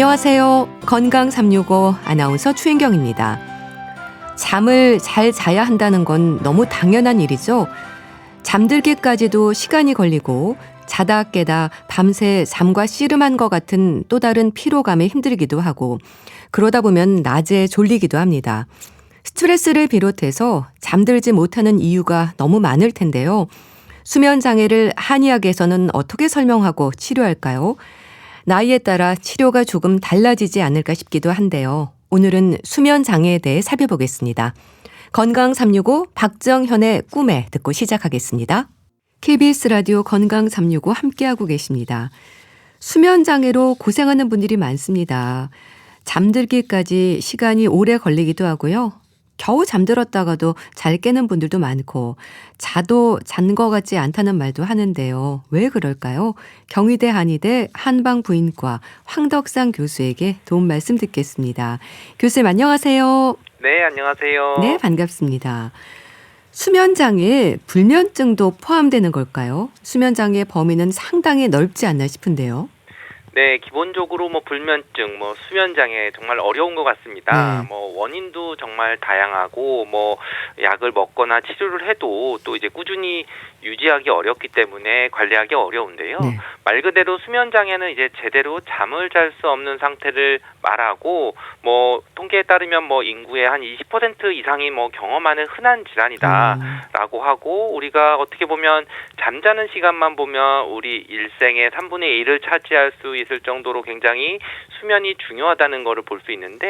안녕하세요. 건강 365 아나운서 추인경입니다. 잠을 잘 자야 한다는 건 너무 당연한 일이죠. 잠들기까지도 시간이 걸리고 자다 깨다 밤새 잠과 씨름한 것 같은 또 다른 피로감에 힘들기도 하고 그러다 보면 낮에 졸리기도 합니다. 스트레스를 비롯해서 잠들지 못하는 이유가 너무 많을 텐데요. 수면 장애를 한의학에서는 어떻게 설명하고 치료할까요? 나이에 따라 치료가 조금 달라지지 않을까 싶기도 한데요. 오늘은 수면 장애에 대해 살펴보겠습니다. 건강 365 박정현의 꿈에 듣고 시작하겠습니다. KBS 라디오 건강 365 함께하고 계십니다. 수면 장애로 고생하는 분들이 많습니다. 잠들기까지 시간이 오래 걸리기도 하고요. 겨우 잠들었다가도 잘 깨는 분들도 많고 자도 잔 것 같지 않다는 말도 하는데요. 왜 그럴까요? 경희대 한의대 한방부인과 황덕상 교수에게 도움 말씀 듣겠습니다. 교수님 안녕하세요. 네, 안녕하세요. 네, 반갑습니다. 수면장애에 불면증도 포함되는 걸까요? 수면장애의 범위는 상당히 넓지 않나 싶은데요. 네, 기본적으로 불면증, 수면장애 정말 어려운 것 같습니다. 네. 원인도 정말 다양하고 약을 먹거나 치료를 해도 또 이제 꾸준히 유지하기 어렵기 때문에 관리하기 어려운데요. 네. 말 그대로 수면장애는 이제 제대로 잠을 잘 수 없는 상태를 말하고 통계에 따르면 인구의 한 20% 이상이 경험하는 흔한 질환이다라고 하고 우리가 어떻게 보면 잠자는 시간만 보면 우리 일생의 3분의 1을 차지할 수 있을 정도로 굉장히 수면이 중요하다는 거를 볼 수 있는데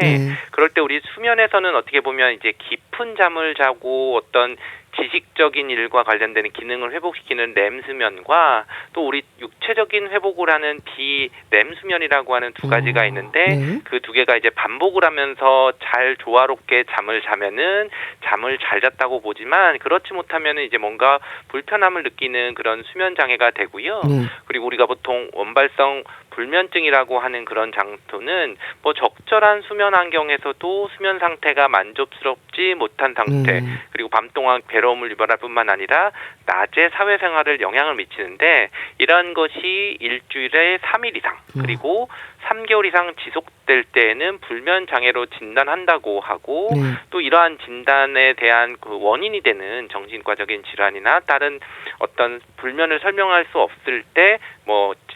그럴 때 우리 수면에서는 어떻게 보면 이제 깊은 잠을 자고 어떤 지식적인 일과 관련되는 기능을 회복시키는 렘 수면과 또 우리 육체적인 회복을 하는 비렘 수면이라고 하는 두 가지가 있는데 네. 그 두 개가 이제 반복을 하면서 잘 조화롭게 잠을 자면은 잠을 잘 잤다고 보지만 그렇지 못하면은 이제 뭔가 불편함을 느끼는 그런 수면 장애가 되고요. 네. 그리고 우리가 보통 원발성 불면증이라고 하는 그런 장소는 적절한 수면 환경에서도 수면 상태가 만족스럽지 못한 상태 그리고 밤 동안 괴로움을 유발할 뿐만 아니라 낮에 사회생활을 영향을 미치는데 이러한 것이 일주일에 3일 이상 그리고 3개월 이상 지속될 때에는 불면 장애로 진단한다고 하고 또 이러한 진단에 대한 그 원인이 되는 정신과적인 질환이나 다른 어떤 불면을 설명할 수 없을 때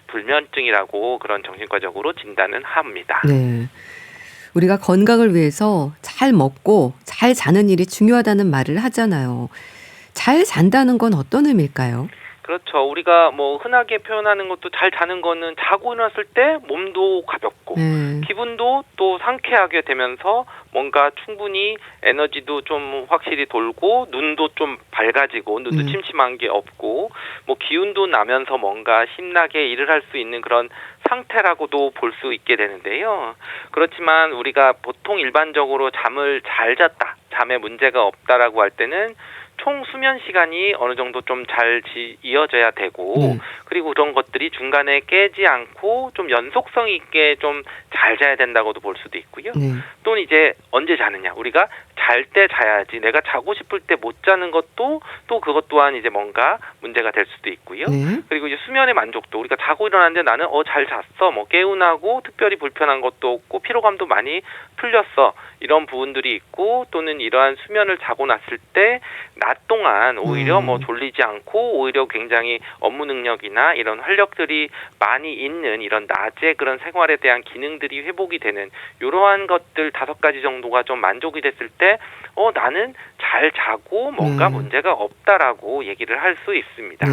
불면증이라고 그런 정신과적으로 진단은 합니다. 네. 우리가 건강을 위해서 잘 먹고 잘 자는 일이 중요하다는 말을 하잖아요. 잘 잔다는 건 어떤 의미일까요? 그렇죠. 우리가 흔하게 표현하는 것도 잘 자는 거는 자고 일어났을 때 몸도 가볍고 기분도 또 상쾌하게 되면서 뭔가 충분히 에너지도 좀 확실히 돌고 눈도 좀 밝아지고 눈도 침침한 게 없고 기운도 나면서 뭔가 신나게 일을 할 수 있는 그런 상태라고도 볼 수 있게 되는데요. 그렇지만 우리가 보통 일반적으로 잠을 잘 잤다, 잠에 문제가 없다라고 할 때는 총 수면 시간이 어느 정도 좀 잘 이어져야 되고 그리고 그런 것들이 중간에 깨지 않고 좀 연속성 있게 좀 잘 자야 된다고도 볼 수도 있고요. 또는 이제 언제 자느냐 우리가 잘 때 자야지 내가 자고 싶을 때 못 자는 것도 또 그것 또한 이제 뭔가 문제가 될 수도 있고요. 그리고 이제 수면의 만족도 우리가 자고 일어났는데 나는 잘 잤어 개운하고 특별히 불편한 것도 없고 피로감도 많이 풀렸어 이런 부분들이 있고 또는 이러한 수면을 자고 났을 때 낮 동안 오히려 졸리지 않고 오히려 굉장히 업무 능력이나 이런 활력들이 많이 있는 이런 낮의 그런 생활에 대한 기능들이 회복이 되는 이러한 것들 5가지 정도가 좀 만족이 됐을 때 나는 잘 자고 뭔가 문제가 없다라고 얘기를 할 수 있습니다.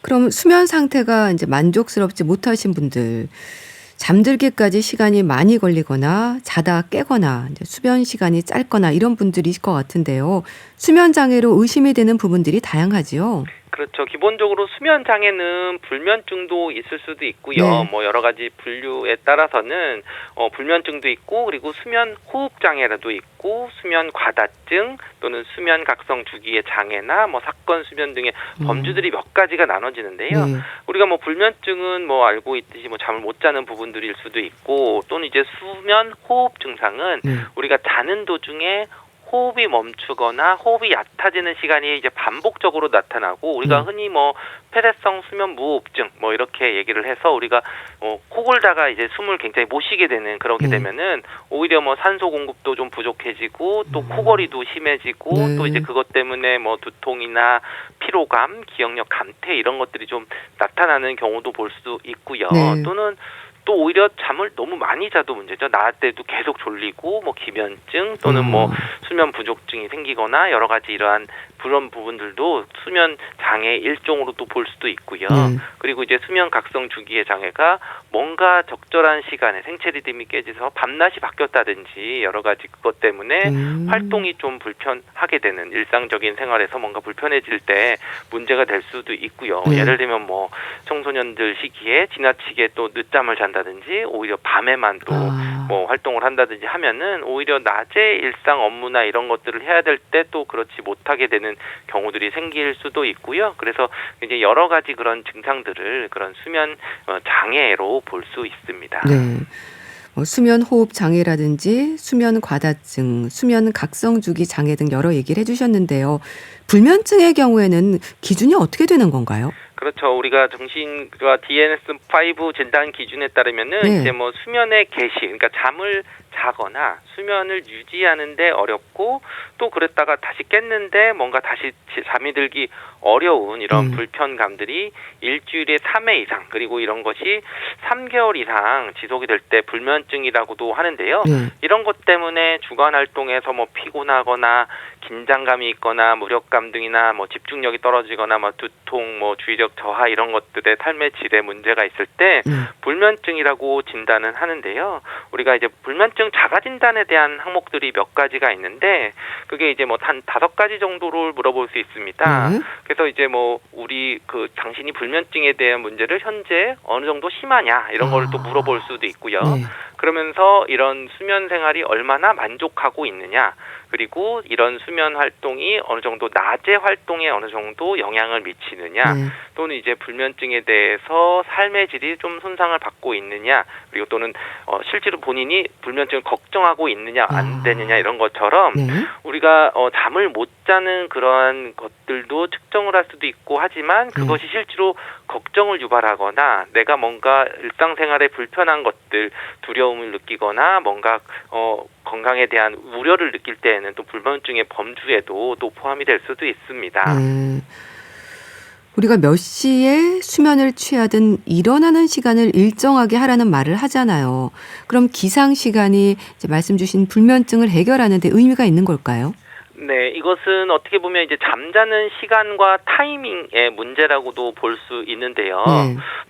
그럼 수면 상태가 이제 만족스럽지 못하신 분들 잠들기까지 시간이 많이 걸리거나 자다 깨거나 이제 수면 시간이 짧거나 이런 분들이실 것 같은데요. 수면 장애로 의심이 되는 부분들이 다양하지요. 그렇죠. 기본적으로 수면 장애는 불면증도 있을 수도 있고요. 여러 가지 분류에 따라서는 불면증도 있고 그리고 수면 호흡 장애라도 있고 수면 과다증 또는 수면 각성 주기의 장애나 사건 수면 등의 범주들이 몇 가지가 나눠지는데요. 우리가 불면증은 알고 있듯이 잠을 못 자는 부분들일 수도 있고 또는 이제 수면 호흡 증상은 우리가 자는 도중에 호흡이 멈추거나 호흡이 얕아지는 시간이 이제 반복적으로 나타나고 우리가 흔히 뭐 폐쇄성 수면 무호흡증 뭐 이렇게 얘기를 해서 우리가 코 골다가 이제 숨을 굉장히 못 쉬게 되는 그렇게 되면은 오히려 뭐 산소 공급도 좀 부족해지고 또 코골이도 심해지고 또 이제 그것 때문에 뭐 두통이나 피로감, 기억력 감퇴 이런 것들이 좀 나타나는 경우도 볼 수 있고요. 또는 또 오히려 잠을 너무 많이 자도 문제죠. 나 때도 계속 졸리고 뭐 기면증 또는 뭐 수면 부족증이 생기거나 여러 가지 이러한 그런 부분들도 수면 장애 일종으로 또 볼 수도 있고요. 그리고 이제 수면 각성 주기의 장애가 뭔가 적절한 시간에 생체 리듬이 깨져서 밤낮이 바뀌었다든지 여러 가지 그것 때문에 활동이 좀 불편하게 되는 일상적인 생활에서 뭔가 불편해질 때 문제가 될 수도 있고요. 예를 들면 뭐 청소년들 시기에 지나치게 또 늦잠을 잔다든지 오히려 밤에만 또 뭐 활동을 한다든지 하면은 오히려 낮에 일상 업무나 이런 것들을 해야 될 때 또 그렇지 못하게 되는 경우들이 생길 수도 있고요. 그래서 이제 여러 가지 그런 증상들을 그런 수면 장애로 볼 수 있습니다. 네. 수면 호흡 장애라든지 수면 과다증, 수면 각성 주기 장애 등 여러 얘기를 해주셨는데요. 불면증의 경우에는 기준이 어떻게 되는 건가요? 그렇죠. 우리가 정신과 DSM-5 진단 기준에 따르면은 이제 뭐 수면의 개시, 그러니까 잠을 자거나 수면을 유지하는데 어렵고 또 그랬다가 다시 깼는데 뭔가 다시 잠이 들기 어려운 이런 불편감들이 일주일에 3회 이상 그리고 이런 것이 3개월 이상 지속이 될 때 불면증이라고도 하는데요. 이런 것 때문에 주간 활동에서 뭐 피곤하거나 긴장감이 있거나 무력감 등이나 뭐 집중력이 떨어지거나 뭐 두통, 뭐 주의력 저하 이런 것들의 삶의 질에 문제가 있을 때 불면증이라고 진단은 하는데요. 우리가 이제 불면증 자가 진단에 대한 항목들이 몇 가지가 있는데 그게 이제 뭐 한 5가지 정도를 물어볼 수 있습니다. 그래서 이제 뭐 우리 그 당신이 불면증에 대한 문제를 현재 어느 정도 심하냐 이런 거를 또 물어볼 수도 있고요. 그러면서 이런 수면 생활이 얼마나 만족하고 있느냐 그리고 이런 수면 활동이 어느 정도 낮의 활동에 어느 정도 영향을 미치느냐 또는 이제 불면증에 대해서 삶의 질이 좀 손상을 받고 있느냐 그리고 또는 실제로 본인이 불면증을 걱정하고 있느냐 안 되느냐 이런 것처럼 우리가 잠을 못 자는 그러한 것들도 측정을 할 수도 있고 하지만 그것이 실제로 걱정을 유발하거나 내가 뭔가 일상생활에 불편한 것들 두려움을 느끼거나 뭔가 건강에 대한 우려를 느낄 때에는 또 불면증의 범주에도 또 포함이 될 수도 있습니다. 우리가 몇 시에 수면을 취하든 일어나는 시간을 일정하게 하라는 말을 하잖아요. 그럼 기상 시간이 이제 말씀 주신 불면증을 해결하는 데 의미가 있는 걸까요? 네, 이것은 어떻게 보면 이제 잠자는 시간과 타이밍의 문제라고도 볼 수 있는데요.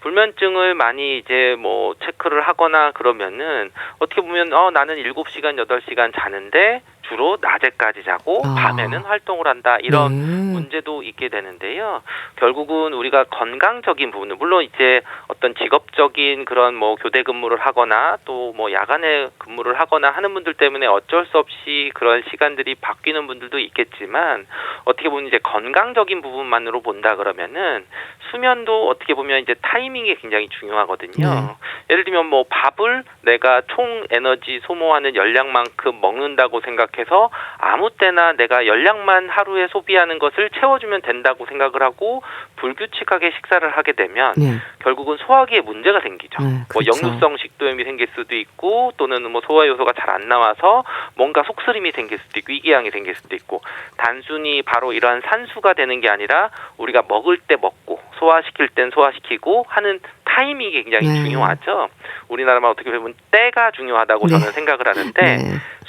불면증을 많이 이제 뭐 체크를 하거나 그러면은 어떻게 보면 나는 7시간, 8시간 자는데 주로 낮에까지 자고 밤에는 활동을 한다 이런 문제도 있게 되는데요. 결국은 우리가 건강적인 부분을 물론 이제 어떤 직업적인 그런 뭐 교대 근무를 하거나 또 뭐 야간에 근무를 하거나 하는 분들 때문에 어쩔 수 없이 그런 시간들이 바뀌는 분들도 있겠지만 어떻게 보면 이제 건강적인 부분만으로 본다 그러면은 수면도 어떻게 보면 이제 타이밍이 굉장히 중요하거든요. 예를 들면 뭐 밥을 내가 총 에너지 소모하는 열량만큼 먹는다고 생각해서 아무 때나 내가 열량만 하루에 소비하는 것을 채워주면 된다고 생각을 하고 불규칙하게 식사를 하게 되면 결국은 소화기에 문제가 생기죠. 뭐 역류성 식도염이 생길 수도 있고 또는 뭐 소화 요소가 잘 안 나와서 뭔가 속쓰림이 생길 수도 있고 위궤양이 생길 수도 있고 단순히 바로 이러한 산수가 되는 게 아니라 우리가 먹을 때 먹고 소화시킬 땐 소화시키고 하는 타이밍이 굉장히 중요하죠. 우리나라만 어떻게 보면 때가 중요하다고 저는 생각을 하는데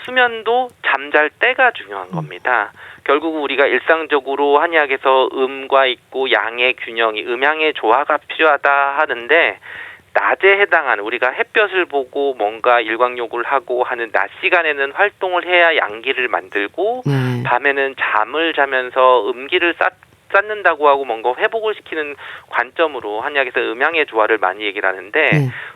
수면도 잠잘 때가 중요한 겁니다. 결국 우리가 일상적으로 한의학에서 음과 있고 양의 균형이 음양의 조화가 필요하다 하는데 낮에 해당하는 우리가 햇볕을 보고 뭔가 일광욕을 하고 하는 낮 시간에는 활동을 해야 양기를 만들고 밤에는 잠을 자면서 음기를 쌓는다고 하고 뭔가 회복을 시키는 관점으로 한의학에서 음양의 조화를 많이 얘기를 하는데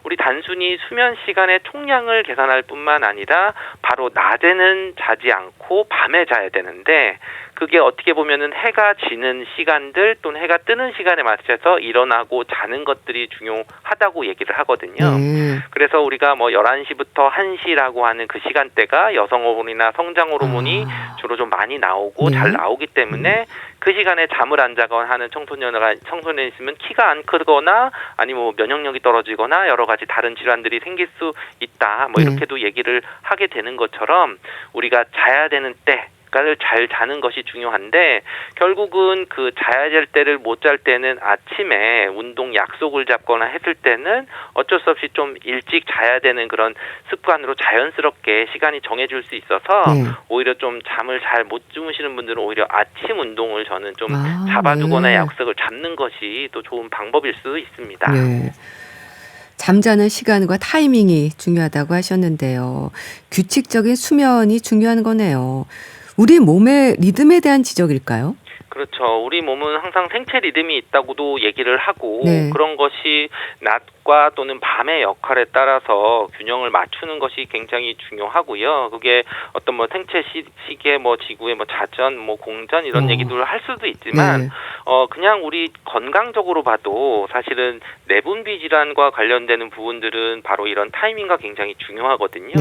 우리 단순히 수면 시간의 총량을 계산할 뿐만 아니라 바로 낮에는 자지 않고 밤에 자야 되는데 그게 어떻게 보면은 해가 지는 시간들 또는 해가 뜨는 시간에 맞춰서 일어나고 자는 것들이 중요하다고 얘기를 하거든요. 그래서 우리가 뭐 11시부터 1시라고 하는 그 시간대가 여성 호르몬이나 성장 호르몬이 주로 좀 많이 나오고 잘 나오기 때문에 그 시간에 잠을 안 자거나 하는 청소년이 있으면 키가 안 크거나 아니면 뭐 면역력이 떨어지거나 여러 가지 다른 질환들이 생길 수 있다. 뭐 이렇게도 얘기를 하게 되는 것처럼 우리가 자야 되는 때 를 잘 자는 것이 중요한데 결국은 그 자야 될 때를 못 잘 때는 아침에 운동 약속을 잡거나 했을 때는 어쩔 수 없이 좀 일찍 자야 되는 그런 습관으로 자연스럽게 시간이 정해질 수 있어서 오히려 좀 잠을 잘 못 주무시는 분들은 오히려 아침 운동을 저는 좀 잡아두거나 약속을 잡는 것이 또 좋은 방법일 수 있습니다. 잠자는 시간과 타이밍이 중요하다고 하셨는데요. 규칙적인 수면이 중요한 거네요. 우리 몸의 리듬에 대한 지적일까요? 그렇죠. 우리 몸은 항상 생체 리듬이 있다고도 얘기를 하고 그런 것이 낮과 또는 밤의 역할에 따라서 균형을 맞추는 것이 굉장히 중요하고요. 그게 어떤 뭐 생체 시계, 뭐 지구의 뭐 자전, 뭐 공전 이런 얘기들을 할 수도 있지만 그냥 우리 건강적으로 봐도 사실은 내분비 질환과 관련되는 부분들은 바로 이런 타이밍과 굉장히 중요하거든요.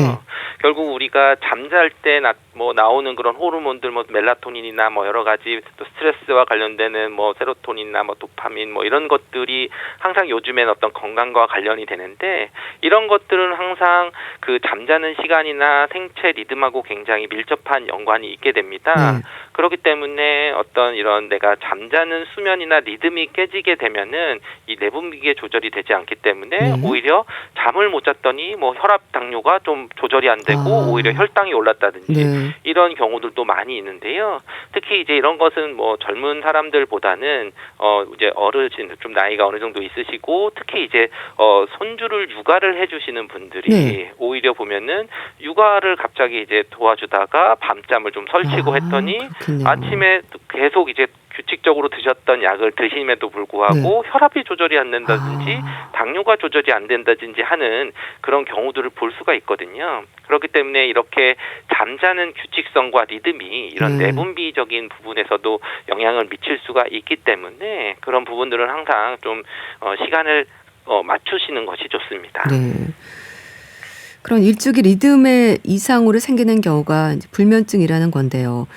결국 우리가 잠잘 때 뭐 나오는 그런 호르몬들, 뭐 멜라토닌이나 뭐 여러 가지 또 스트레스와 관련되는 뭐 세로토닌이나 뭐 도파민 뭐 이런 것들이 항상 요즘엔 어떤 건강과 관련이 되는데 이런 것들은 항상 그 잠자는 시간이나 생체 리듬하고 굉장히 밀접한 연관이 있게 됩니다. 그렇기 때문에 어떤 이런 내가 잠자는 수면이나 리듬이 깨지게 되면은 이 내분비계 조절이 되지 않기 때문에 오히려 잠을 못 잤더니 뭐 혈압 당뇨가 좀 조절이 안 되고 오히려 혈당이 올랐다든지 이런 경우들도 많이 있는데요. 특히 이제 이런 것은 뭐 젊은 사람들보다는 이제 어르신 좀 나이가 어느 정도 있으시고 특히 이제 손주를 육아를 해주시는 분들이 오히려 보면은 육아를 갑자기 이제 도와주다가 밤잠을 좀 설치고 했더니 그렇군요. 아침에 계속 이제 규칙적으로 드셨던 약을 드심에도 불구하고 혈압이 조절이 안 된다든지 당뇨가 조절이 안 된다든지 하는 그런 경우들을 볼 수가 있거든요. 그렇기 때문에 이렇게 잠자는 규칙성과 리듬이 이런 내분비적인 부분에서도 영향을 미칠 수가 있기 때문에 그런 부분들은 항상 좀 시간을 맞추시는 것이 좋습니다. 그런 일주기 리듬의 이상으로 생기는 경우가 이제 불면증이라는 건데요.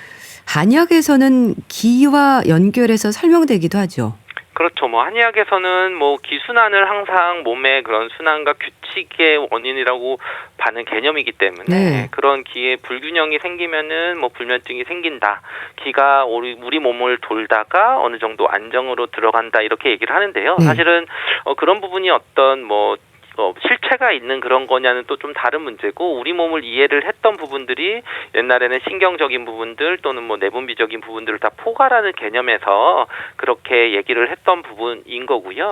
한의학에서는 기와 연결해서 설명되기도 하죠. 그렇죠. 뭐 한의학에서는 뭐 기순환을 항상 몸의 그런 순환과 규칙의 원인이라고 봐는 개념이기 때문에 그런 기의 불균형이 생기면은 뭐 불면증이 생긴다. 기가 우리 몸을 돌다가 어느 정도 안정으로 들어간다 이렇게 얘기를 하는데요. 사실은 그런 부분이 어떤 뭐 실체가 있는 그런 거냐는 또 좀 다른 문제고 우리 몸을 이해를 했던 부분들이 옛날에는 신경적인 부분들 또는 뭐 내분비적인 부분들을 다 포괄하는 개념에서 그렇게 얘기를 했던 부분인 거고요.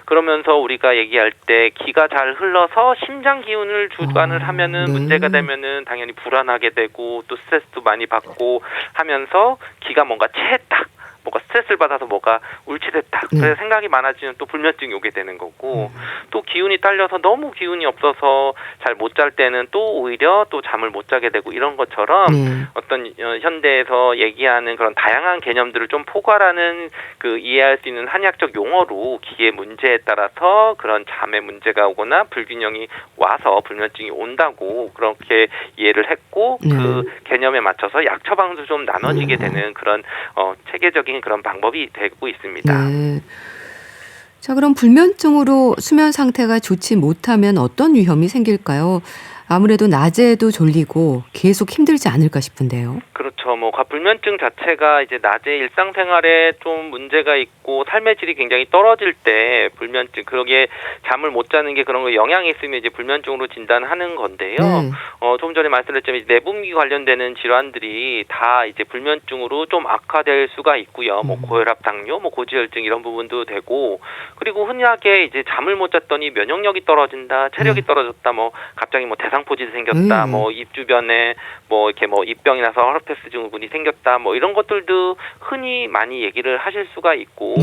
그러면서 우리가 얘기할 때 기가 잘 흘러서 심장 기운을 주관을 하면은 문제가 되면은 당연히 불안하게 되고 또 스트레스도 많이 받고 하면서 기가 뭔가 체했다. 뭐가 스트레스를 받아서 뭐가 울치됐다. 그래서 생각이 많아지면 또 불면증이 오게 되는 거고 또 기운이 딸려서 너무 기운이 없어서 잘 못 잘 때는 또 오히려 또 잠을 못 자게 되고 이런 것처럼 어떤 현대에서 얘기하는 그런 다양한 개념들을 좀 포괄하는 그 이해할 수 있는 한의학적 용어로 기의 문제에 따라서 그런 잠에 문제가 오거나 불균형이 와서 불면증이 온다고 그렇게 이해를 했고 그 개념에 맞춰서 약 처방도 좀 나눠지게 되는 그런 체계적인 그런 방법이 되고 있습니다. 자, 그럼 불면증으로 수면 상태가 좋지 못하면 어떤 위험이 생길까요? 아무래도 낮에도 졸리고 계속 힘들지 않을까 싶은데요. 그렇죠. 뭐 불면증 자체가 이제 낮에 일상생활에 좀 문제가 있고 삶의 질이 굉장히 떨어질 때 불면증 그러게 잠을 못 자는 게 그런 거 영향이 있으면 이제 불면증으로 진단하는 건데요. 좀 전에 말씀드렸지만 내분비 관련되는 질환들이 다 이제 불면증으로 좀 악화될 수가 있고요. 뭐 고혈압, 당뇨, 뭐 고지혈증 이런 부분도 되고 그리고 흔하게 이제 잠을 못 잤더니 면역력이 떨어진다, 체력이 떨어졌다, 뭐 갑자기 뭐 대상 대상포진이 생겼다, 뭐 입 주변에 뭐 이렇게 뭐 입병이 나서 허르페스 증후군이 생겼다, 뭐 이런 것들도 흔히 많이 얘기를 하실 수가 있고,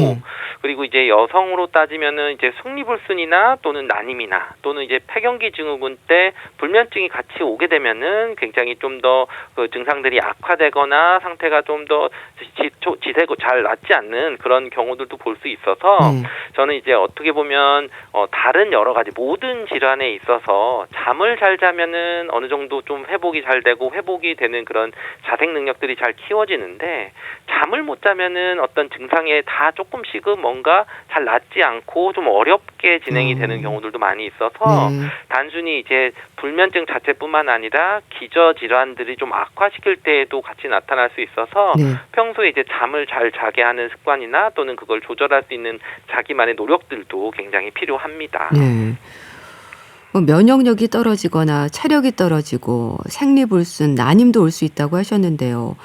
그리고 이제 여성으로 따지면은 이제 성리불순이나 또는 난임이나 또는 이제 폐경기 증후군 때 불면증이 같이 오게 되면은 굉장히 좀 더 그 증상들이 악화되거나 상태가 좀 더 지세고 잘 낫지 않는 그런 경우들도 볼 수 있어서 저는 이제 어떻게 보면 다른 여러 가지 모든 질환에 있어서 잠을 잘 자면은 어느 정도 좀 회복이 잘 되고 회복이 되는 그런 자생 능력들이 잘 키워지는데, 잠을 못 자면은 어떤 증상에 다 조금씩은 뭔가 잘 낫지 않고 좀 어렵게 진행이 되는 경우들도 많이 있어서 단순히 이제 불면증 자체뿐만 아니라 기저 질환들이 좀 악화시킬 때에도 같이 나타날 수 있어서 평소에 이제 잠을 잘 자게 하는 습관이나 또는 그걸 조절할 수 있는 자기만의 노력들도 굉장히 필요합니다. 뭐 면역력이 떨어지거나 체력이 떨어지고 생리불순, 난임도 올 수 있다고 하셨는데요.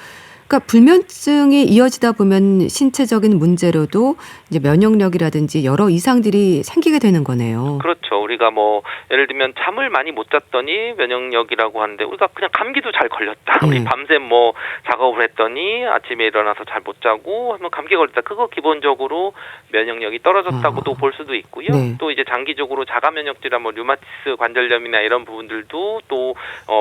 그러니까 불면증이 이어지다 보면 신체적인 문제로도 이제 면역력이라든지 여러 이상들이 생기게 되는 거네요. 그렇죠. 우리가 뭐 예를 들면 잠을 많이 못 잤더니 면역력이라고 하는데, 우리가 그냥 감기도 잘 걸렸다. 우리 밤샘 뭐 작업을 했더니 아침에 일어나서 잘 못 자고 하면 감기 걸렸다. 그거 기본적으로 면역력이 떨어졌다고도 볼 수도 있고요. 또 이제 장기적으로 자가 면역 질환, 뭐 류마티스 관절염이나 이런 부분들도 또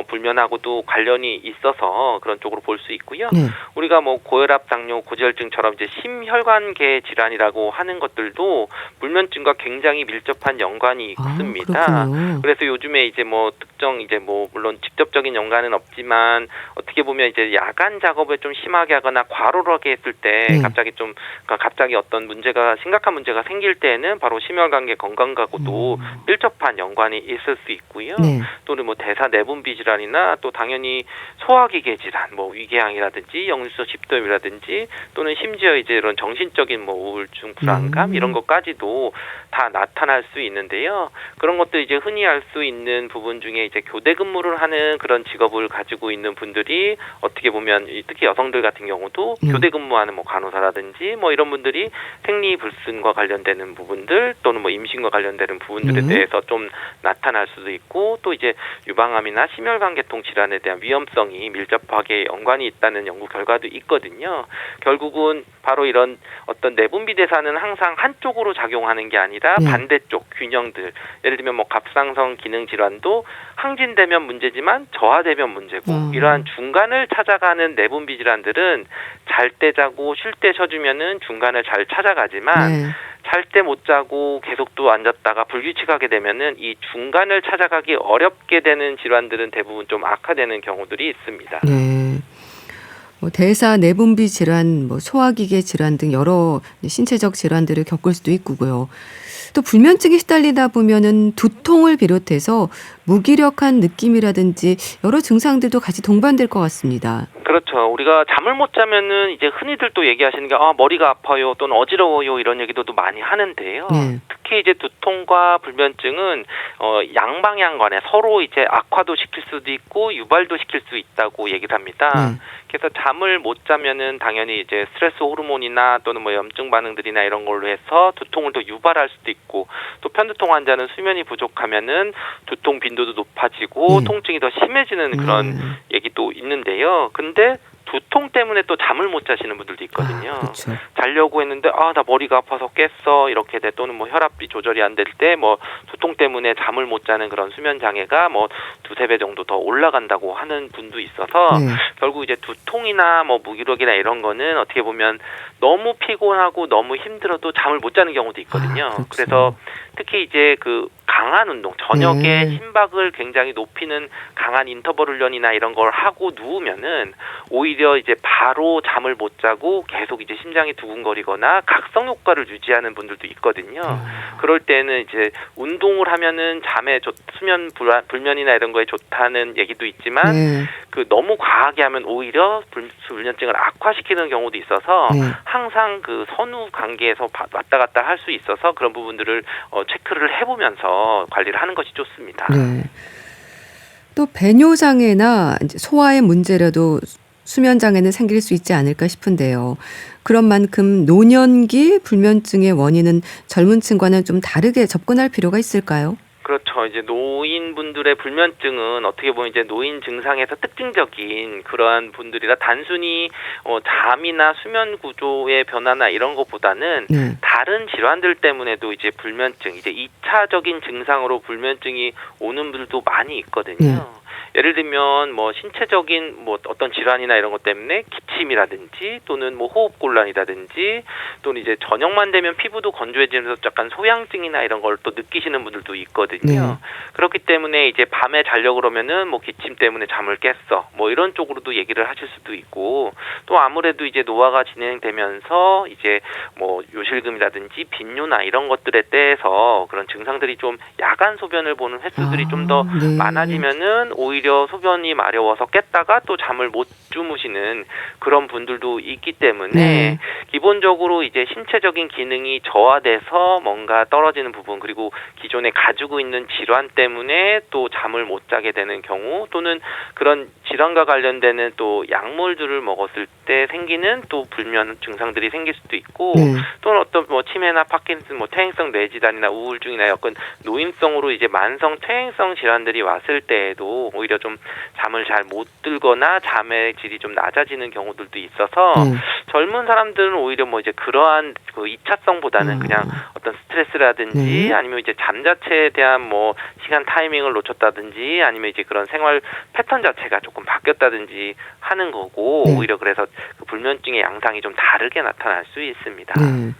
불면하고도 관련이 있어서 그런 쪽으로 볼 수 있고요. 우리가 뭐 고혈압, 당뇨, 고지혈증처럼 이제 심혈관계 질환이라고 하는 것들도 불면증과 굉장히 밀접한 연관이 있습니다. 그래서 요즘에 이제 뭐 특정 이제 뭐 물론 직접적인 연관은 없지만 어떻게 보면 이제 야간 작업을 좀 심하게 하거나 과로를 하게 했을 때 갑자기 어떤 문제가 심각한 문제가 생길 때에는 바로 심혈관계 건강과도 밀접한 연관이 있을 수 있고요. 또는 뭐 대사 내분비 질환이나 또 당연히 소화기계 질환, 뭐 위궤양이라든지 역류성 식도염이라든지 또는 심지어 이제 이런 정신적인 뭐 우울증, 불안감 이런 것까지도 다 나타날 수 있는데요. 그런 것도 이제 흔히 알 수 있는 부분 중에 이제 교대 근무를 하는 그런 직업을 가지고 있는 분들이 어떻게 보면 특히 여성들 같은 경우도 교대 근무하는 뭐 간호사라든지 뭐 이런 분들이 생리불순과 관련되는 부분들 또는 뭐 임신과 관련되는 부분들에 대해서 좀 나타날 수도 있고, 또 이제 유방암이나 심혈관계통 질환에 대한 위험성이 밀접하게 연관이 있다는 연구 결과도 있거든요. 결국은 바로 이런 어떤 내분비 대사는 항상 한쪽으로 작용하는 게 아니라 반대쪽 균형들, 예를 들면 뭐 갑상선 기능 질환도 항진되면 문제지만 저하되면 문제고, 이러한 중간을 찾아가는 내분비 질환들은 잘 때 자고 쉴 때 쉬어주면은 중간을 잘 찾아가지만 잘 때 못 자고 계속 또 앉았다가 불규칙하게 되면은 이 중간을 찾아가기 어렵게 되는 질환들은 대부분 좀 악화되는 경우들이 있습니다. 뭐 대사 내분비 질환, 뭐 소화기계 질환 등 여러 신체적 질환들을 겪을 수도 있고요. 또 불면증에 시달리다 보면은 두통을 비롯해서 무기력한 느낌이라든지 여러 증상들도 같이 동반될 것 같습니다. 그렇죠. 우리가 잠을 못 자면은 이제 흔히들 또 얘기하시는 게 머리가 아파요 또는 어지러워요 이런 얘기도 또 많이 하는데요. 특히 이제 두통과 불면증은 양방향간에 서로 이제 악화도 시킬 수도 있고 유발도 시킬 수 있다고 얘기를 합니다. 그래서 잠을 못 자면은 당연히 이제 스트레스 호르몬이나 또는 뭐 염증 반응들이나 이런 걸로 해서 두통을 더 유발할 수도 있고, 또 편두통 환자는 수면이 부족하면은 두통 빈도도 높아지고 통증이 더 심해지는 그런 얘기도 있는데요. 근데 두통 때문에 또 잠을 못 자시는 분들도 있거든요. 그렇죠. 자려고 했는데 나 머리가 아파서 깼어 이렇게 돼, 또는 뭐 혈압이 조절이 안 될 때 뭐 두통 때문에 잠을 못 자는 그런 수면 장애가 뭐 2-3배 정도 더 올라간다고 하는 분도 있어서 결국 이제 두통이나 뭐 무기력이나 이런 거는 어떻게 보면 너무 피곤하고 너무 힘들어도 잠을 못 자는 경우도 있거든요. 그래서 특히 이제 그 강한 운동, 저녁에 심박을 굉장히 높이는 강한 인터벌 훈련이나 이런 걸 하고 누우면은 오히려 이제 바로 잠을 못 자고 계속 이제 심장이 두근거리거나 각성 효과를 유지하는 분들도 있거든요. 그럴 때는 이제 운동을 하면은 잠에 수면 불면이나 이런 거에 좋다는 얘기도 있지만 그 너무 과하게 하면 오히려 불면증을 악화시키는 경우도 있어서 항상 그 선후 관계에서 왔다 갔다 할 수 있어서 그런 부분들을 체크를 해보면서 관리를 하는 것이 좋습니다. 또 배뇨장애나 소화의 문제라도 수면 장애는 생길 수 있지 않을까 싶은데요. 그런 만큼 노년기 불면증의 원인은 젊은 층과는 좀 다르게 접근할 필요가 있을까요? 그렇죠. 이제 노인분들의 불면증은 어떻게 보면 이제 노인 증상에서 특징적인 그러한 분들이라 단순히 잠이나 수면 구조의 변화나 이런 것보다는 네. 다른 질환들 때문에도 이제 불면증, 이제 2차적인 증상으로 불면증이 오는 분들도 많이 있거든요. 네. 예를 들면 뭐 신체적인 뭐 어떤 질환이나 이런 것 때문에 기침이라든지 또는 뭐 호흡곤란이라든지 또는 이제 저녁만 되면 피부도 건조해지면서 약간 소양증이나 이런 걸 또 느끼시는 분들도 있거든요. 네. 그렇기 때문에 이제 밤에 자려고 그러면은 뭐 기침 때문에 잠을 깼어. 뭐 이런 쪽으로도 얘기를 하실 수도 있고 또 아무래도 이제 노화가 진행되면서 이제 뭐 요실금이라든지 빈뇨나 이런 것들에 대해서 그런 증상들이 좀 야간 소변을 보는 횟수들이 좀 더 네. 많아지면은 오히려 소변이 마려워서 깼다가 또 잠을 못 주무시는 그런 분들도 있기 때문에 네. 기본적으로 이제 신체적인 기능이 저하돼서 뭔가 떨어지는 부분 그리고 기존에 가지고 있는 질환 때문에 또 잠을 못 자게 되는 경우 또는 그런 질환과 관련되는 또 약물들을 먹었을 때 생기는 또 불면 증상들이 생길 수도 있고 네. 또는 어떤 뭐 치매나 파킨슨 뭐 퇴행성 뇌질환이나 우울증이나 약간 노인성으로 이제 만성 퇴행성 질환들이 왔을 때에도 오히려 좀 잠을 잘 못 들거나 잠의 질이 좀 낮아지는 경우들도 있어서 젊은 사람들은 오히려 뭐 이제 그러한 그 2차성보다는 그냥 어떤 스트레스라든지 아니면 이제 잠 자체에 대한 뭐 시간 타이밍을 놓쳤다든지 아니면 이제 그런 생활 패턴 자체가 조금 바뀌었다든지 하는 거고 오히려 그래서 그 불면증의 양상이 좀 다르게 나타날 수 있습니다. 네.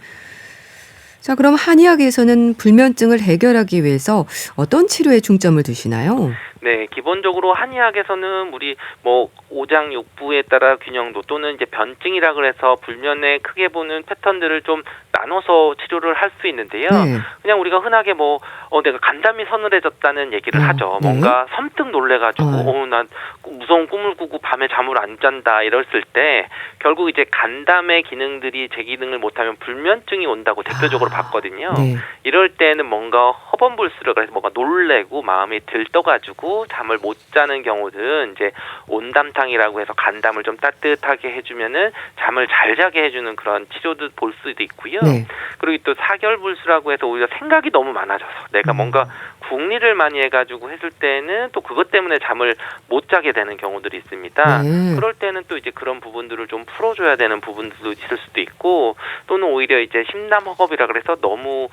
자, 그럼 한의학에서는 불면증을 해결하기 위해서 어떤 치료에 중점을 두시나요? 네, 기본적으로 한의학에서는 우리 뭐 오장육부에 따라 균형도 또는 이제 변증이라 그래서 불면에 크게 보는 패턴들을 좀 나눠서 치료를 할 수 있는데요. 네. 그냥 우리가 흔하게 뭐 내가 간담이 서늘해졌다는 얘기를 하죠. 네. 뭔가 섬뜩 놀래가지고 난 무서운 꿈을 꾸고 밤에 잠을 안 잔다 이랬을 때 결국 이제 간담의 기능들이 제 기능을 못하면 불면증이 온다고 대표적으로 봤거든요. 네. 이럴 때는 뭔가 허번불수를 그래서 뭔가 놀래고 마음이 들떠가지고 잠을 못 자는 경우들은 이제 온담탕이라고 해서 간담을 좀 따뜻하게 해주면은 잠을 잘 자게 해주는 그런 치료도 볼 수도 있고요. 네. 그리고 또 사결불수라고 해서 오히려 생각이 너무 많아져서 내가 뭔가 궁리를 많이 해가지고 했을 때는 또 그것 때문에 잠을 못 자게 되는 경우들이 있습니다. 네. 그럴 때는 또 이제 그런 부분들을 좀 풀어줘야 되는 부분들도 있을 수도 있고 또는 오히려 이제 심남허겁이라 그래서 너무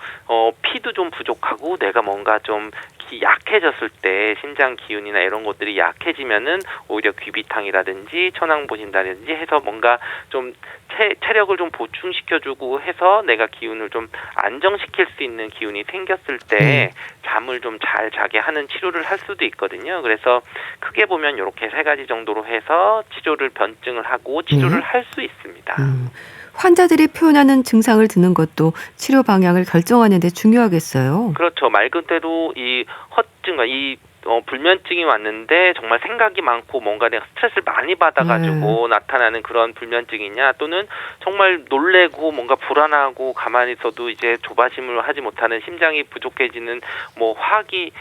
피도 좀 부족하고 내가 뭔가 좀 약해졌을 때 심장 기운이나 이런 것들이 약해지면은 오히려 귀비탕이라든지 천황보신다든지 해서 뭔가 좀 체력을 좀 보충시켜주고 해서 내가 기운을 좀 안정시킬 수 있는 기운이 생겼을 때 잠을 좀 잘 자게 하는 치료를 할 수도 있거든요. 그래서 크게 보면 이렇게 3가지 정도로 해서 치료를 변증을 하고 치료를 할 수 있습니다. 환자들이 표현하는 증상을 듣는 것도 치료 방향을 결정하는 데 중요하겠어요. 그렇죠. 말 그대로 이 허증과 이 불면증이 왔는데 정말 생각이 많고 뭔가 내가 스트레스를 많이 받아가지고 나타나는 그런 불면증이냐 또는 정말 놀래고 뭔가 불안하고 가만히 있어도 이제 조바심을 하지 못하는 심장이 부족해지는 뭐 화기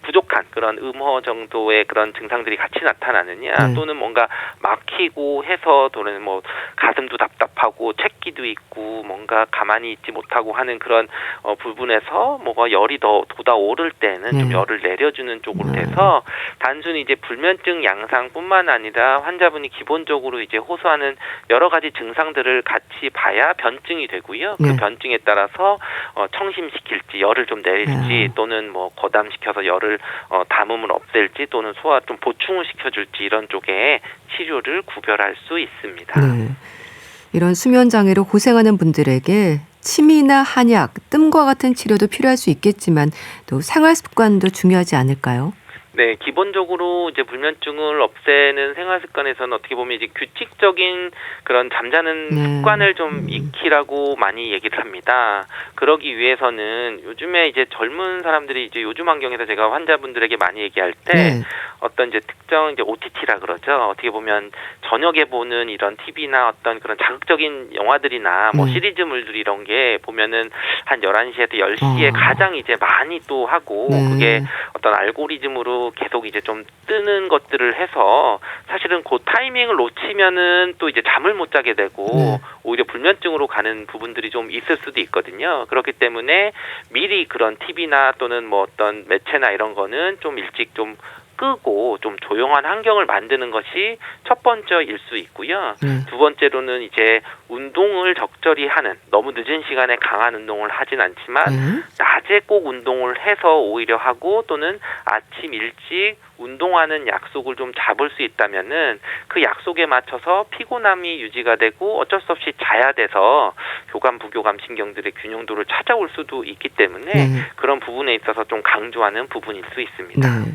부족한 그런 음허 정도의 그런 증상들이 같이 나타나느냐 또는 뭔가 막히고 해서 또는 뭐 가슴도 답답하고 책기도 있고 뭔가 가만히 있지 못하고 하는 그런 부분에서 뭐가 열이 더 돋아오를 때는 좀 열을 내려주는 쪽으로 돼서 단순히 이제 불면증 양상뿐만 아니라 환자분이 기본적으로 이제 호소하는 여러 가지 증상들을 같이 봐야 변증이 되고요. 그 변증에 따라서 청심시킬지 열을 좀 내릴지 또는 뭐 거담시켜서 열을 담음을 없앨지 또는 소화 좀 보충을 시켜줄지 이런 쪽에 치료를 구별할 수 있습니다. 네. 이런 수면 장애로 고생하는 분들에게 침이나 한약, 뜸과 같은 치료도 필요할 수 있겠지만 또 생활 습관도 중요하지 않을까요? 네, 기본적으로 이제 불면증을 없애는 생활 습관에서는 어떻게 보면 이제 규칙적인 그런 잠자는 습관을 좀 익히라고 많이 얘기를 합니다. 그러기 위해서는 요즘에 이제 젊은 사람들이 이제 요즘 환경에서 제가 환자분들에게 많이 얘기할 때 어떤 이제 특정 이제 OTT라 그러죠. 어떻게 보면 저녁에 보는 이런 TV나 어떤 그런 자극적인 영화들이나 뭐 시리즈물들 이런 게 보면은 한 11시에서 10시에 가장 이제 많이 또 하고 그게 어떤 알고리즘으로 계속 이제 좀 뜨는 것들을 해서 사실은 그 타이밍을 놓치면은 또 이제 잠을 못 자게 되고 오히려 불면증으로 가는 부분들이 좀 있을 수도 있거든요. 그렇기 때문에 미리 그런 TV나 또는 뭐 어떤 매체나 이런 거는 좀 일찍 좀 끄고 좀 조용한 환경을 만드는 것이 첫 번째일 수 있고요. 두 번째로는 이제 운동을 적절히 하는, 너무 늦은 시간에 강한 운동을 하진 않지만 낮에 꼭 운동을 해서 오히려 하고, 또는 아침 일찍 운동하는 약속을 좀 잡을 수 있다면은 그 약속에 맞춰서 피곤함이 유지가 되고 어쩔 수 없이 자야 돼서 교감 부교감 신경들의 균형도를 찾아올 수도 있기 때문에 그런 부분에 있어서 좀 강조하는 부분일 수 있습니다. 네.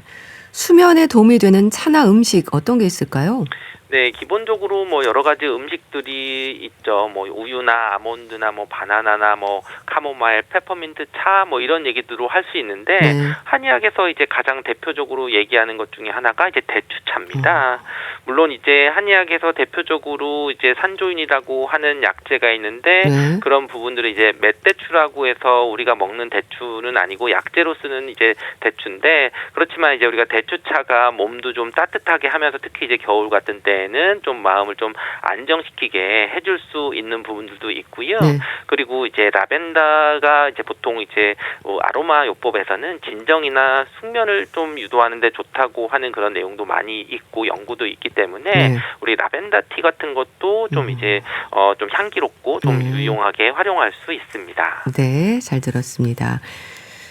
수면에 도움이 되는 차나 음식 어떤 게 있을까요? 네, 기본적으로 뭐 여러 가지 음식들이 있죠. 뭐 우유나 아몬드나 뭐 바나나나 뭐 카모마일, 페퍼민트 차 뭐 이런 얘기들로 할 수 있는데 한의학에서 이제 가장 대표적으로 얘기하는 것 중에 하나가 이제 대추차입니다. 물론 이제 한의학에서 대표적으로 이제 산조인이라고 하는 약재가 있는데 그런 부분들을 이제 멧대추라고 해서 우리가 먹는 대추는 아니고 약재로 쓰는 이제 대추인데, 그렇지만 이제 우리가 대추차가 몸도 좀 따뜻하게 하면서 특히 이제 겨울 같은 때에는 좀 마음을 좀 안정시키게 해줄 수 있는 부분들도 있고요. 그리고 이제 라벤더가 이제 보통 이제 아로마 요법에서는 진정이나 숙면을 좀 유도하는 데 좋다고 하는 그런 내용도 많이 있고 연구도 있기 때문에 우리 라벤더 티 같은 것도 좀 이제 좀 향기롭고 좀 유용하게 활용할 수 있습니다. 네, 잘 들었습니다.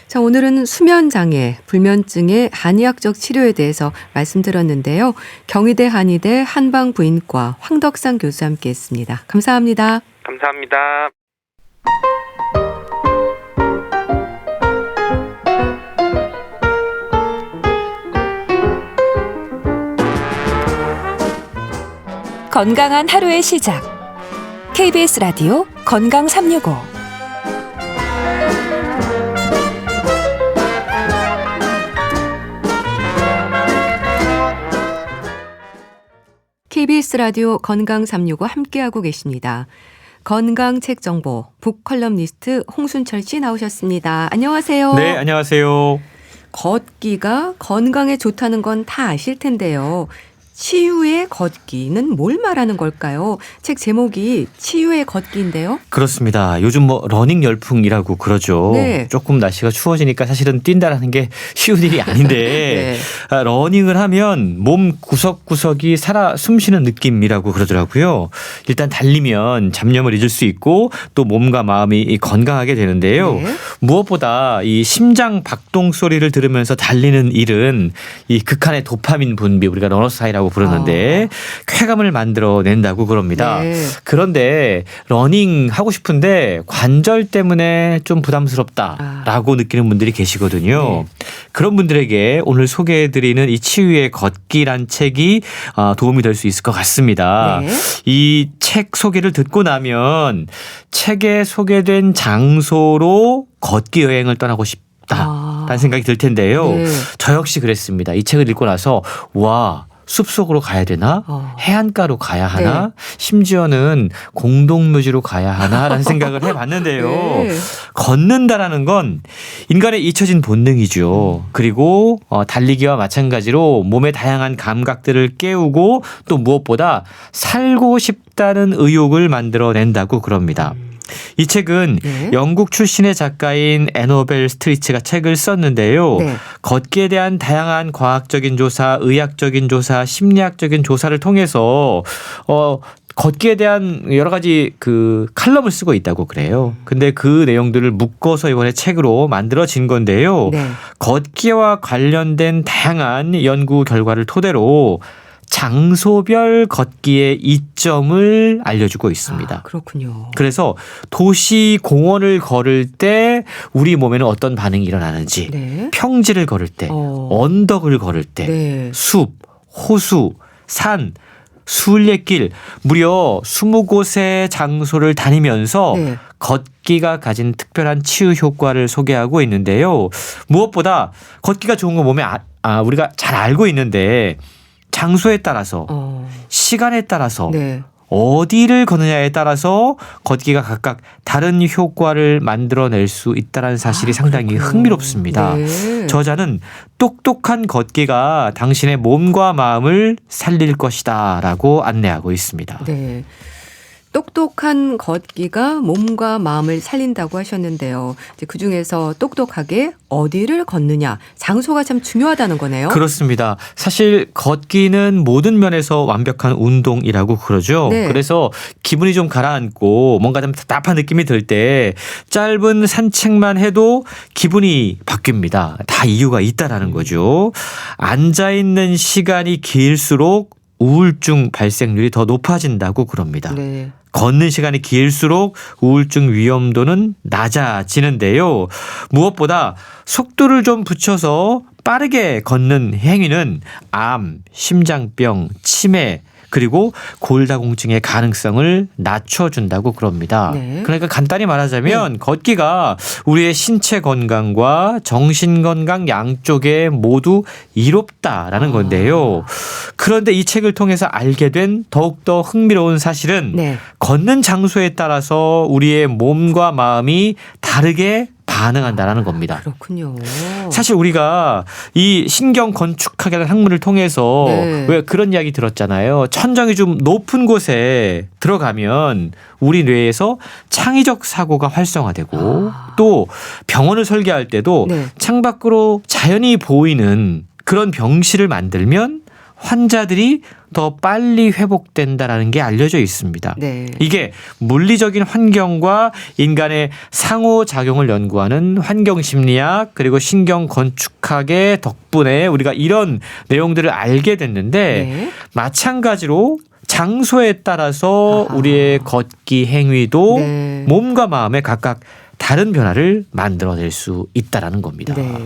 자, 오늘은 수면장애, 불면증의 한의학적 치료에 대해서 말씀드렸는데요. 경희대 한의대 한방부인과 황덕상 교수와 함께했습니다. 감사합니다. 감사합니다. 건강한 하루의 시작. KBS 라디오 건강 365. KBS 라디오 건강 365 함께하고 계십니다. 건강책 정보 북컬럼니스트 홍순철 씨 나오셨습니다. 안녕하세요. 네, 안녕하세요. 걷기가 건강에 좋다는 건 다 아실 텐데요. 치유의 걷기는 뭘 말하는 걸까요? 책 제목이 치유의 걷기인데요. 그렇습니다. 요즘 뭐 러닝 열풍이라고 그러죠. 네. 조금 날씨가 추워지니까 사실은 뛴다라는 게 쉬운 일이 아닌데 러닝을 하면 몸 구석구석이 살아 숨쉬는 느낌이라고 그러더라고요. 일단 달리면 잡념을 잊을 수 있고 또 몸과 마음이 건강하게 되는데요. 무엇보다 이 심장 박동 소리를 들으면서 달리는 일은 이 극한의 도파민 분비, 우리가 러너스 하이라고 부르는데 쾌감을 만들어낸다고 그럽니다. 그런데 러닝 하고 싶은데 관절 때문에 좀 부담스럽다라고 느끼는 분들이 계시거든요. 그런 분들에게 오늘 소개해드리는 이 치유의 걷기란 책이 도움이 될 수 있을 것 같습니다. 이 책 소개를 듣고 나면 책에 소개된 장소로 걷기 여행을 떠나고 싶다라는 생각이 들 텐데요. 저 역시 그랬습니다. 이 책을 읽고 나서 와, 숲속으로 가야 되나? 해안가로 가야 하나? 심지어는 공동묘지로 가야 하나라는 생각을 해봤는데요. 걷는다라는 건 인간의 잊혀진 본능이죠. 그리고 달리기와 마찬가지로 몸의 다양한 감각들을 깨우고 또 무엇보다 살고 싶다는 의욕을 만들어낸다고 그럽니다. 이 책은 영국 출신의 작가인 애노벨 스트리츠가 책을 썼는데요. 걷기에 대한 다양한 과학적인 조사, 의학적인 조사, 심리학적인 조사를 통해서 걷기에 대한 여러 가지 그 칼럼을 쓰고 있다고 그래요. 근데 그 내용들을 묶어서 이번에 책으로 만들어진 건데요. 걷기와 관련된 다양한 연구 결과를 토대로 장소별 걷기의 이점을 알려주고 있습니다. 그렇군요. 그래서 도시 공원을 걸을 때 우리 몸에는 어떤 반응이 일어나는지, 평지를 걸을 때, 언덕을 걸을 때, 숲, 호수, 산, 순례길, 무려 20곳의 장소를 다니면서 걷기가 가진 특별한 치유 효과를 소개하고 있는데요. 무엇보다 걷기가 좋은 건 몸에 우리가 잘 알고 있는데 장소에 따라서 시간에 따라서 어디를 걷느냐에 따라서 걷기가 각각 다른 효과를 만들어낼 수 있다는 사실이 상당히 그렇군요. 흥미롭습니다. 네. 저자는 똑똑한 걷기가 당신의 몸과 마음을 살릴 것이다 라고 안내하고 있습니다. 네. 똑똑한 걷기가 몸과 마음을 살린다고 하셨는데요. 이제 그중에서 똑똑하게 어디를 걷느냐, 장소가 참 중요하다는 거네요. 그렇습니다. 사실 걷기는 모든 면에서 완벽한 운동이라고 그러죠. 네. 그래서 기분이 좀 가라앉고 뭔가 좀 답답한 느낌이 들 때 짧은 산책만 해도 기분이 바뀝니다. 다 이유가 있다라는 거죠. 앉아있는 시간이 길수록 우울증 발생률이 더 높아진다고 그럽니다. 네. 걷는 시간이 길수록 우울증 위험도는 낮아지는데요. 무엇보다 속도를 좀 붙여서 빠르게 걷는 행위는 암, 심장병, 치매 그리고 골다공증의 가능성을 낮춰준다고 그럽니다. 네. 그러니까 간단히 말하자면 걷기가 우리의 신체 건강과 정신 건강 양쪽에 모두 이롭다라는 건데요. 그런데 이 책을 통해서 알게 된 더욱더 흥미로운 사실은 네. 걷는 장소에 따라서 우리의 몸과 마음이 다르게 반응한다라는 겁니다. 그렇군요. 사실 우리가 이 신경 건축학이라는 학문을 통해서 네. 왜 그런 이야기 들었잖아요. 천정이 좀 높은 곳에 들어가면 우리 뇌에서 창의적 사고가 활성화되고 또 병원을 설계할 때도 네. 창밖으로 자연히 보이는 그런 병실을 만들면 환자들이 더 빨리 회복된다라는 게 알려져 있습니다. 네. 이게 물리적인 환경과 인간의 상호작용을 연구하는 환경심리학 그리고 신경건축학의 덕분에 우리가 이런 내용들을 알게 됐는데 네. 마찬가지로 장소에 따라서 우리의 걷기 행위도 네. 몸과 마음에 각각 다른 변화를 만들어낼 수 있다라는 겁니다. 네.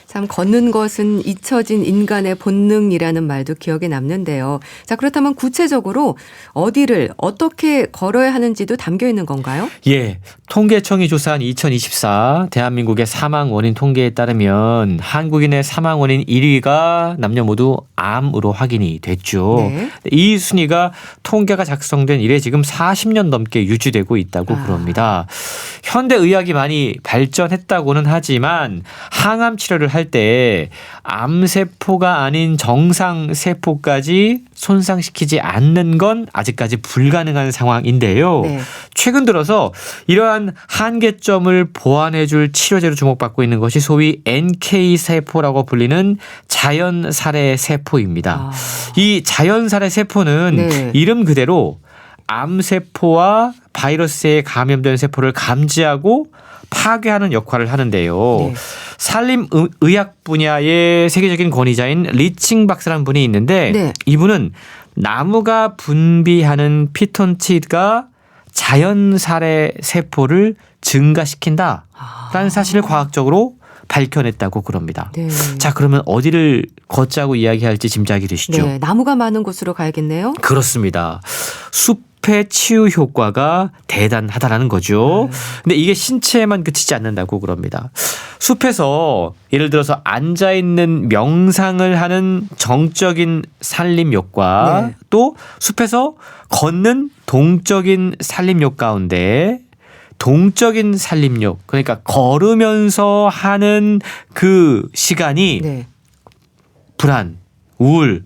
참 걷는 것은 잊혀진 인간의 본능이라는 말도 기억에 남는데요. 자, 그렇다면 구체적으로 어디를 어떻게 걸어야 하는지도 담겨 있는 건가요? 예, 통계청이 조사한 2024 대한민국의 사망 원인 통계에 따르면 한국인의 사망 원인 1위가 남녀 모두 암으로 확인이 됐죠. 네. 이 순위가 통계가 작성된 이래 지금 40년 넘게 유지되고 있다고 그럽니다. 현대 의학이 많이 발전했다고는 하지만 항암 치료를 할 때 암세포가 아닌 정상세포까지 손상시키지 않는 건 아직까지 불가능한 상황인데요. 네. 최근 들어서 이러한 한계점을 보완해줄 치료제로 주목받고 있는 것이 소위 NK세포라고 불리는 자연살해 세포입니다. 이 자연살해 세포는 네. 이름 그대로 암세포와 바이러스에 감염된 세포를 감지하고 파괴하는 역할을 하는데요. 네. 산림의학 분야의 세계적인 권위자인 리칭 박사라는 분이 있는데 네. 이분은 나무가 분비하는 피톤치드가 자연살해 세포를 증가시킨다라는 사실을 과학적으로 밝혀냈다고 그럽니다. 네. 자, 그러면 어디를 걷자고 이야기할지 짐작이 되시죠? 네. 나무가 많은 곳으로 가야겠네요. 그렇습니다. 숲의 치유 효과가 대단하다라는 거죠. 근데 이게 신체에만 그치지 않는다고 그럽니다. 숲에서 예를 들어서 앉아있는 명상을 하는 정적인 산림욕과 네. 또 숲에서 걷는 동적인 산림욕 가운데 동적인 산림욕, 그러니까 걸으면서 하는 그 시간이 네. 불안, 우울,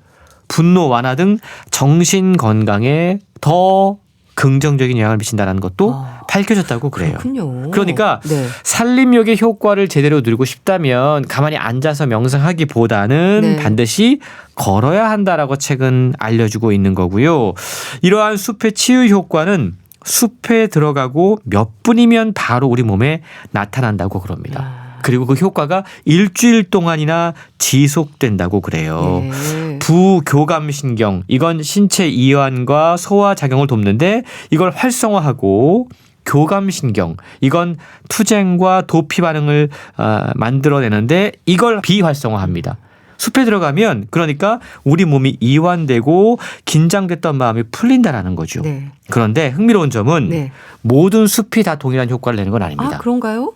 분노 완화 등 정신 건강에 더 긍정적인 영향을 미친다는 것도 밝혀졌다고 그래요. 그렇군요. 그러니까 네. 산림욕의 효과를 제대로 누리고 싶다면 가만히 앉아서 명상하기보다는 네. 반드시 걸어야 한다라고 책은 알려주고 있는 거고요. 이러한 숲의 치유 효과는 숲에 들어가고 몇 분이면 바로 우리 몸에 나타난다고 그럽니다. 그리고 그 효과가 일주일 동안이나 지속된다고 그래요. 네. 부교감신경, 이건 신체 이완과 소화 작용을 돕는데 이걸 활성화하고 교감신경, 이건 투쟁과 도피 반응을 만들어내는데 이걸 비활성화합니다. 숲에 들어가면 그러니까 우리 몸이 이완되고 긴장됐던 마음이 풀린다라는 거죠. 네. 그런데 흥미로운 점은 네. 모든 숲이 다 동일한 효과를 내는 건 아닙니다. 아, 그런가요?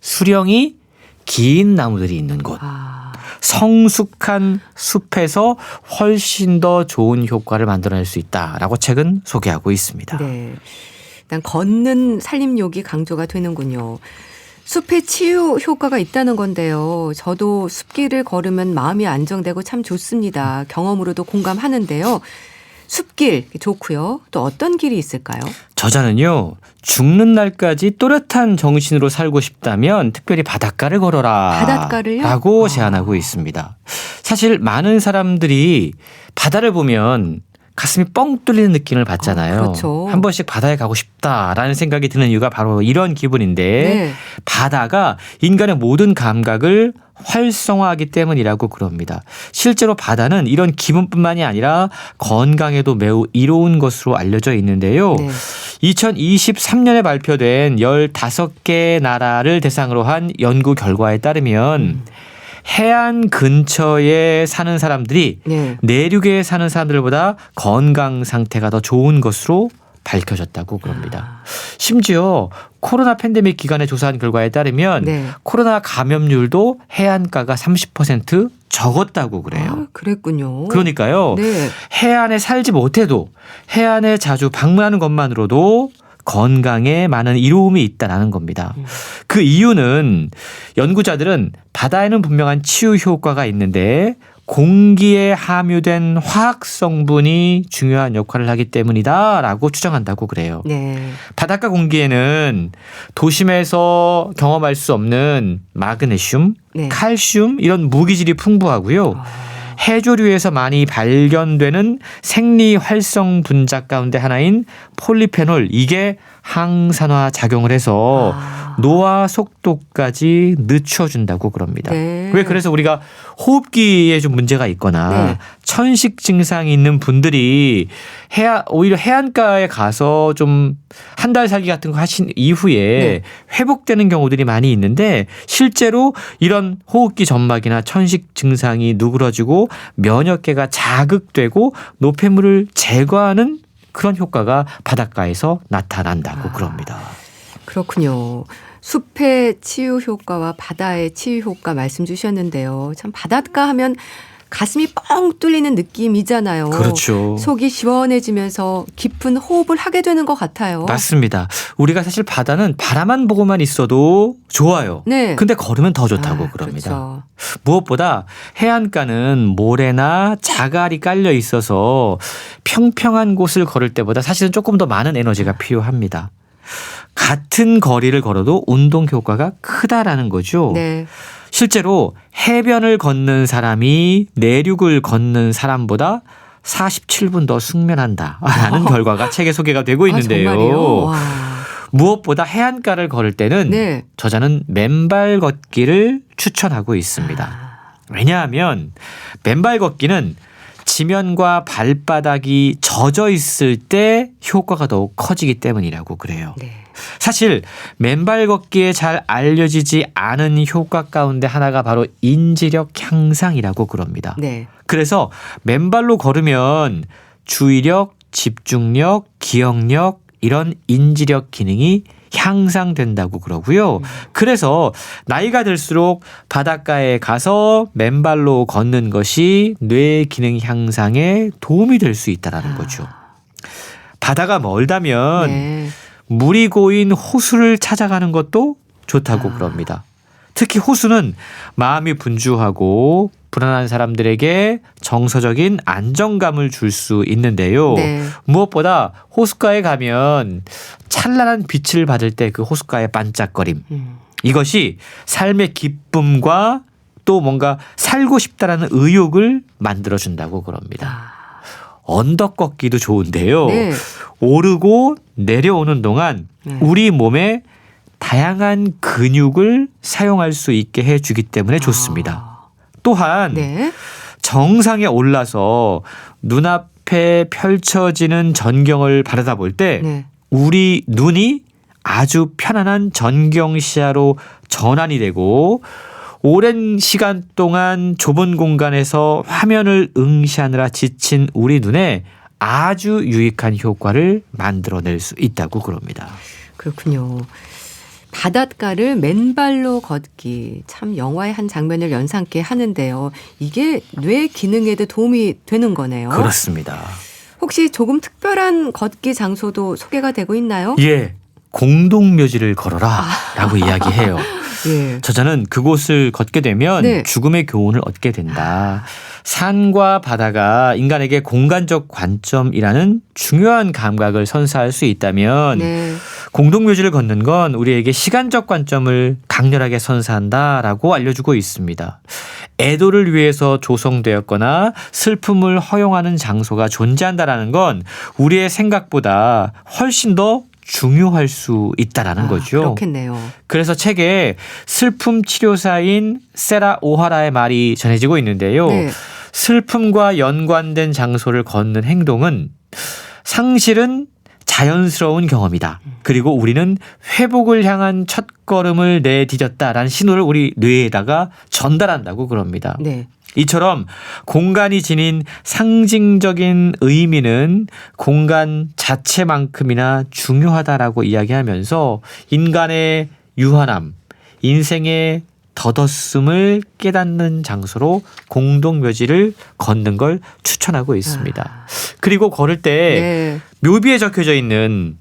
수령이 긴 나무들이 있는 곳, 성숙한 숲에서 훨씬 더 좋은 효과를 만들어낼 수 있다라고 책은 소개하고 있습니다. 네, 일단 걷는 산림욕이 강조가 되는군요. 숲에 치유 효과가 있다는 건데요. 저도 숲길을 걸으면 마음이 안정되고 참 좋습니다. 경험으로도 공감하는데요. 숲길 좋고요. 또 어떤 길이 있을까요? 저자는요. 죽는 날까지 또렷한 정신으로 살고 싶다면 특별히 바닷가를 걸어라. 바닷가를요? 라고 제안하고 있습니다. 사실 많은 사람들이 바다를 보면 가슴이 뻥 뚫리는 느낌을 받잖아요. 그렇죠. 한 번씩 바다에 가고 싶다라는 생각이 드는 이유가 바로 이런 기분인데 네. 바다가 인간의 모든 감각을 활성화하기 때문이라고 그럽니다. 실제로 바다는 이런 기분뿐만이 아니라 건강에도 매우 이로운 것으로 알려져 있는데요. 네. 2023년에 발표된 15개 나라를 대상으로 한 연구 결과에 따르면 해안 근처에 사는 사람들이 네. 내륙에 사는 사람들보다 건강 상태가 더 좋은 것으로 밝혀졌다고 그럽니다. 심지어 코로나 팬데믹 기간에 조사한 결과에 따르면 네. 코로나 감염률도 해안가가 30% 적었다고 그래요. 아, 그랬군요. 그러니까요. 네. 해안에 살지 못해도 해안에 자주 방문하는 것만으로도 건강에 많은 이로움이 있다는 겁니다. 그 이유는 연구자들은 바다에는 분명한 치유 효과가 있는데 공기에 함유된 화학 성분이 중요한 역할을 하기 때문이다라고 추정한다고 그래요. 네. 바닷가 공기에는 도심에서 경험할 수 없는 마그네슘, 네. 칼슘 이런 무기질이 풍부하고요. 해조류에서 많이 발견되는 생리 활성 분자 가운데 하나인 폴리페놀 이게 항산화 작용을 해서 노화 속도까지 늦춰준다고 그럽니다. 네. 왜 그래서 우리가 호흡기에 좀 문제가 있거나 네. 천식 증상이 있는 분들이 오히려 해안가에 가서 좀 한 달 살기 같은 거 하신 이후에 네. 회복되는 경우들이 많이 있는데 실제로 이런 호흡기 점막이나 천식 증상이 누그러지고 면역계가 자극되고 노폐물을 제거하는 그런 효과가 바닷가에서 나타난다고 그럽니다. 그렇군요. 숲의 치유 효과와 바다의 치유 효과 말씀 주셨는데요. 참 바닷가 하면 가슴이 뻥 뚫리는 느낌이잖아요. 그렇죠. 속이 시원해지면서 깊은 호흡을 하게 되는 것 같아요. 맞습니다. 우리가 사실 바다는 바라만 보고만 있어도 좋아요. 네. 근데 걸으면 더 좋다고 그럽니다. 그렇죠. 무엇보다 해안가는 모래나 자갈이 깔려 있어서 평평한 곳을 걸을 때보다 사실은 조금 더 많은 에너지가 필요합니다. 같은 거리를 걸어도 운동 효과가 크다라는 거죠. 네. 실제로 해변을 걷는 사람이 내륙을 걷는 사람보다 47분 더 숙면한다라는 결과가 책에 소개가 되고 있는데요. 정말요? 와. 무엇보다 해안가를 걸을 때는 네. 저자는 맨발 걷기를 추천하고 있습니다. 왜냐하면 맨발 걷기는 지면과 발바닥이 젖어 있을 때 효과가 더욱 커지기 때문이라고 그래요. 네. 사실 맨발 걷기에 잘 알려지지 않은 효과 가운데 하나가 바로 인지력 향상이라고 그럽니다. 네. 그래서 맨발로 걸으면 주의력, 집중력, 기억력 이런 인지력 기능이 향상된다고 그러고요. 그래서 나이가 들수록 바닷가에 가서 맨발로 걷는 것이 뇌 기능 향상에 도움이 될 수 있다는 거죠. 바다가 멀다면 네. 물이 고인 호수를 찾아가는 것도 좋다고 그럽니다. 특히 호수는 마음이 분주하고 불안한 사람들에게 정서적인 안정감을 줄 수 있는데요. 네. 무엇보다 호숫가에 가면 찬란한 빛을 받을 때 그 호숫가의 반짝거림. 이것이 삶의 기쁨과 또 뭔가 살고 싶다라는 의욕을 만들어준다고 그럽니다. 언덕 걷기도 좋은데요. 네. 오르고 내려오는 동안 우리 몸에 다양한 근육을 사용할 수 있게 해주기 때문에 좋습니다. 또한 네. 정상에 올라서 눈앞에 펼쳐지는 전경을 바라다 볼 때 네. 우리 눈이 아주 편안한 전경 시야로 전환이 되고 오랜 시간 동안 좁은 공간에서 화면을 응시하느라 지친 우리 눈에 아주 유익한 효과를 만들어낼 수 있다고 그럽니다. 그렇군요. 바닷가를 맨발로 걷기. 참 영화의 한 장면을 연상케 하는데요. 이게 뇌 기능에도 도움이 되는 거네요. 그렇습니다. 혹시 조금 특별한 걷기 장소도 소개가 되고 있나요? 예. 공동묘지를 걸어라 라고 이야기해요. 예. 저자는 그곳을 걷게 되면 네. 죽음의 교훈을 얻게 된다. 산과 바다가 인간에게 공간적 관점이라는 중요한 감각을 선사할 수 있다면 네. 공동묘지를 걷는 건 우리에게 시간적 관점을 강렬하게 선사한다라고 알려주고 있습니다. 애도를 위해서 조성되었거나 슬픔을 허용하는 장소가 존재한다라는 건 우리의 생각보다 훨씬 더 중요할 수 있다라는 거죠. 그렇겠네요. 그래서 책에 슬픔 치료사인 세라 오하라의 말이 전해지고 있는데요. 네. 슬픔과 연관된 장소를 걷는 행동은 상실은 자연스러운 경험이다. 그리고 우리는 회복을 향한 첫걸음을 내디뎠다라는 신호를 우리 뇌에다가 전달한다고 그럽니다. 네. 이처럼 공간이 지닌 상징적인 의미는 공간 자체만큼이나 중요하다라고 이야기하면서 인간의 유한함, 인생의 덧없음을 깨닫는 장소로 공동묘지를 걷는 걸 추천하고 있습니다. 그리고 걸을 때 네. 묘비에 적혀져 있는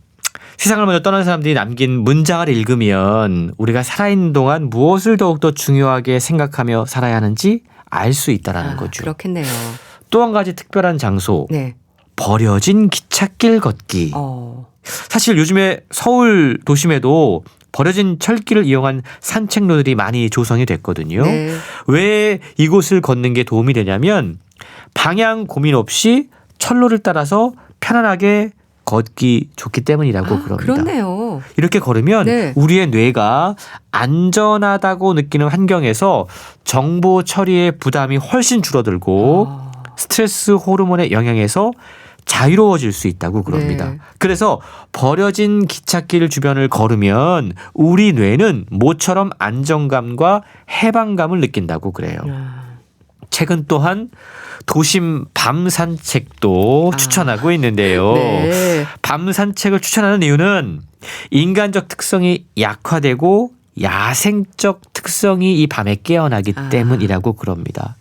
세상을 먼저 떠난 사람들이 남긴 문장을 읽으면 우리가 살아있는 동안 무엇을 더욱더 중요하게 생각하며 살아야 하는지 알 수 있다라는 거죠. 그렇겠네요. 또 한 가지 특별한 장소, 네. 버려진 기찻길 걷기. 사실 요즘에 서울 도심에도 버려진 철길을 이용한 산책로들이 많이 조성이 됐거든요. 네. 왜 이곳을 걷는 게 도움이 되냐면 방향 고민 없이 철로를 따라서 편안하게 걷기 좋기 때문이라고 그럽니다. 그렇네요. 이렇게 걸으면 네. 우리의 뇌가 안전하다고 느끼는 환경에서 정보 처리의 부담이 훨씬 줄어들고 스트레스 호르몬의 영향에서 자유로워질 수 있다고 그럽니다. 네. 그래서 버려진 기찻길 주변을 걸으면 우리 뇌는 모처럼 안정감과 해방감을 느낀다고 그래요. 책은 또한 도심 밤 산책도 추천하고 있는데요. 네. 밤 산책을 추천하는 이유는 인간적 특성이 약화되고 야생적 특성이 이 밤에 깨어나기 때문이라고 그럽니다.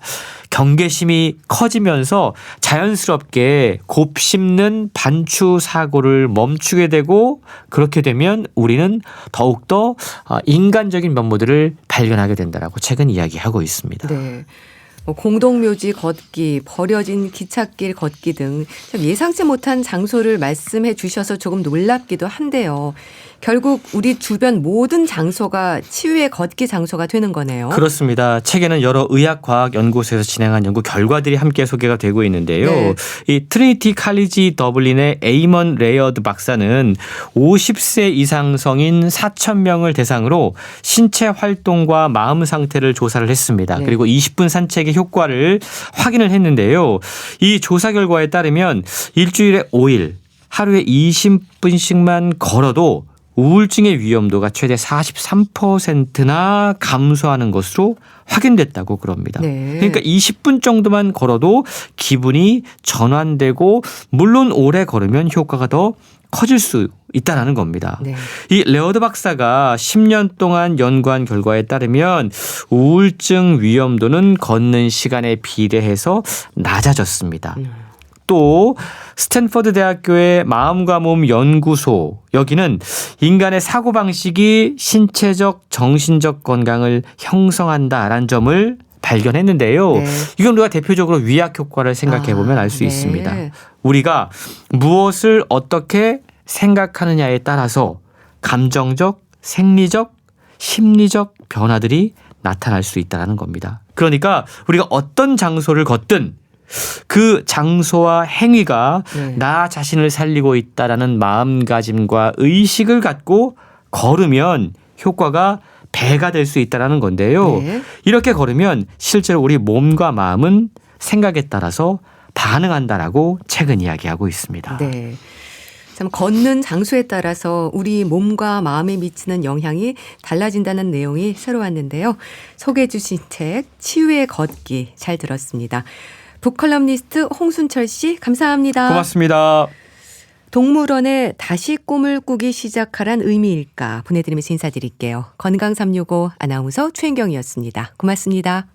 경계심이 커지면서 자연스럽게 곱씹는 반추 사고를 멈추게 되고 그렇게 되면 우리는 더욱더 인간적인 면모들을 발견하게 된다라고 책은 이야기하고 있습니다. 네. 공동묘지 걷기, 버려진 기찻길 걷기 등 참 예상치 못한 장소를 말씀해 주셔서 조금 놀랍기도 한데요. 결국 우리 주변 모든 장소가 치유의 걷기 장소가 되는 거네요. 그렇습니다. 책에는 여러 의학과학 연구소에서 진행한 연구 결과들이 함께 소개가 되고 있는데요. 네. 이 트리니티 칼리지 더블린의 에이먼 레이어드 박사는 50세 이상 성인 4,000명을 대상으로 신체 활동과 마음 상태를 조사를 했습니다. 네. 그리고 20분 산책의 효과를 확인을 했는데요. 이 조사 결과에 따르면 일주일에 5일 하루에 20분씩만 걸어도 우울증의 위험도가 최대 43%나 감소하는 것으로 확인됐다고 그럽니다. 네. 그러니까 20분 정도만 걸어도 기분이 전환되고 물론 오래 걸으면 효과가 더 커질 수 있다는 겁니다. 네. 이 레어드 박사가 10년 동안 연구한 결과에 따르면 우울증 위험도는 걷는 시간에 비례해서 낮아졌습니다. 또 스탠퍼드 대학교의 마음과 몸 연구소 여기는 인간의 사고방식이 신체적 정신적 건강을 형성한다라는 점을 발견했는데요. 네. 이건 우리가 대표적으로 위약 효과를 생각해 보면 알 수 네. 있습니다. 우리가 무엇을 어떻게 생각하느냐에 따라서 감정적, 생리적, 심리적 변화들이 나타날 수 있다는 겁니다. 그러니까 우리가 어떤 장소를 걷든 그 장소와 행위가 나 자신을 살리고 있다라는 마음가짐과 의식을 갖고 걸으면 효과가 배가 될 수 있다는 건데요. 네. 이렇게 걸으면 실제로 우리 몸과 마음은 생각에 따라서 반응한다라고 책은 이야기하고 있습니다. 네. 참 걷는 장소에 따라서 우리 몸과 마음에 미치는 영향이 달라진다는 내용이 새로웠는데요. 소개해 주신 책 치유의 걷기 잘 들었습니다. 북컬럼니스트 홍순철 씨 감사합니다. 고맙습니다. 동물원에 다시 꿈을 꾸기 시작하란 의미일까 보내드리면서 인사드릴게요. 건강365 아나운서 최인경이었습니다. 고맙습니다.